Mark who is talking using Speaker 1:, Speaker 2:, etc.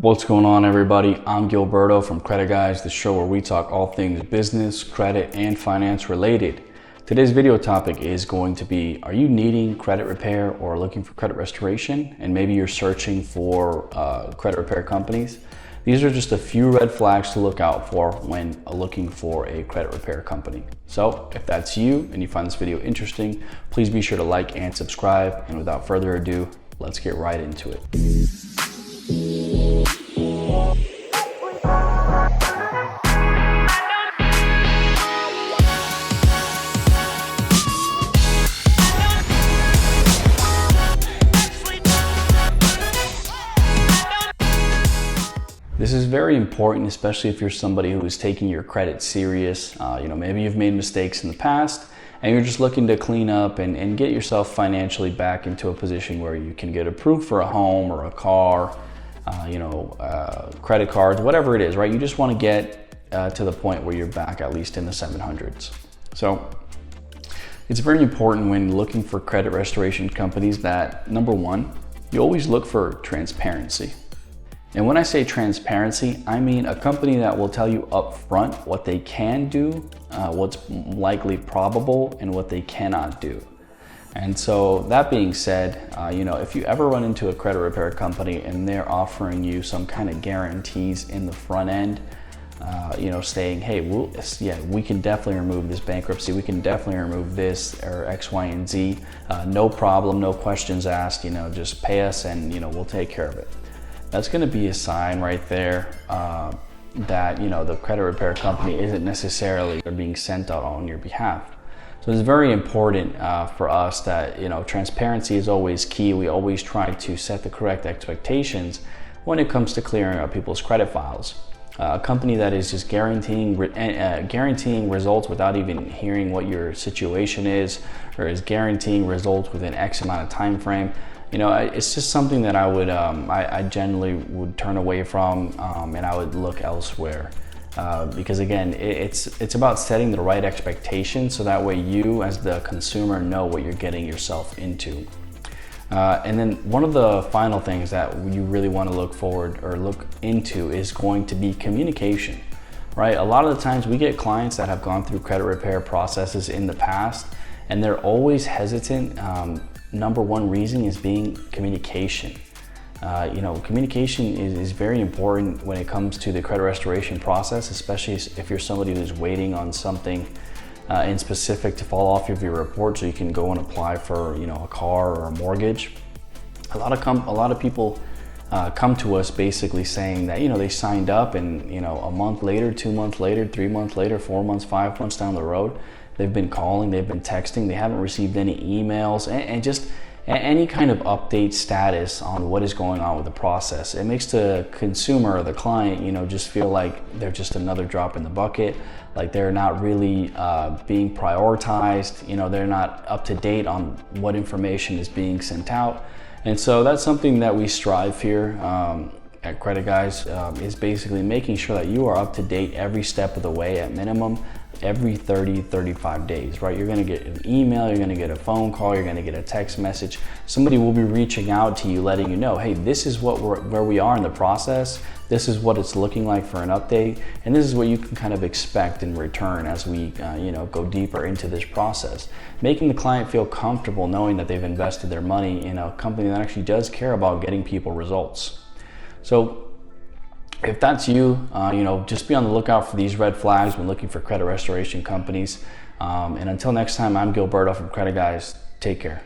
Speaker 1: What's going on, everybody? I'm Gilberto from Credit Guys, the show where we talk all things business, credit, and finance related. Today's video topic is going to be, are you needing credit repair or looking for credit restoration? And maybe you're searching for credit repair companies. These are just a few red flags to look out for when looking for a credit repair company. So if that's you and you find this video interesting, please be sure to like and subscribe. And without further ado, let's get right into it. This is very important, especially if you're somebody who is taking your credit serious. Maybe you've made mistakes in the past and you're just looking to clean up and get yourself financially back into a position where you can get approved for a home or a car, credit cards, whatever it is, right? You just want to get to the point where you're back at least in the 700s. So it's very important when looking for credit restoration companies that, number one, you always look for transparency. And when I say transparency, I mean a company that will tell you up front what they can do, what's likely probable, and what they cannot do. And so that being said, if you ever run into a credit repair company and they're offering you some kind of guarantees in the front end, saying, hey, we can definitely remove this bankruptcy, we can definitely remove this or X, Y, and Z, no problem, no questions asked, just pay us and we'll take care of it. That's going to be a sign right there that the credit repair company isn't necessarily being sent out on your behalf. So it's very important for us that transparency is always key. We always try to set the correct expectations when it comes to clearing up people's credit files. A company that is just guaranteeing results without even hearing what your situation is, or is guaranteeing results within X amount of time frame, it's just something that I generally would turn away from, and I would look elsewhere. Because again, it's about setting the right expectations so that way you as the consumer know what you're getting yourself into. And then one of the final things that you really want to look into is going to be communication, right? A lot of the times we get clients that have gone through credit repair processes in the past and they're always hesitant. Number one reason is being communication. Communication is very important when it comes to the credit restoration process, especially if you're somebody who's waiting on something in specific to fall off of your report so you can go and apply for a car or a mortgage. A lot of people come to us basically saying that they signed up and a month later, 2 months later, 3 months later, 4 months, 5 months down the road, they've been calling, they've been texting, they haven't received any emails and just any kind of update status on what is going on with the process. It makes the consumer or the client, just feel like they're just another drop in the bucket, like they're not really being prioritized, they're not up to date on what information is being sent out. And so that's something that we strive here at Credit Guys, is basically making sure that you are up to date every step of the way at minimum every 35 days, right? You're gonna get an email, you're gonna get a phone call, you're gonna get a text message. Somebody will be reaching out to you, letting you know, hey, this is where we are in the process. This is what it's looking like for an update. And this is what you can kind of expect in return as we go deeper into this process. Making the client feel comfortable knowing that they've invested their money in a company that actually does care about getting people results. So if that's you, just be on the lookout for these red flags when looking for credit restoration companies. And until next time, I'm Gilberto from Credit Guys. Take care.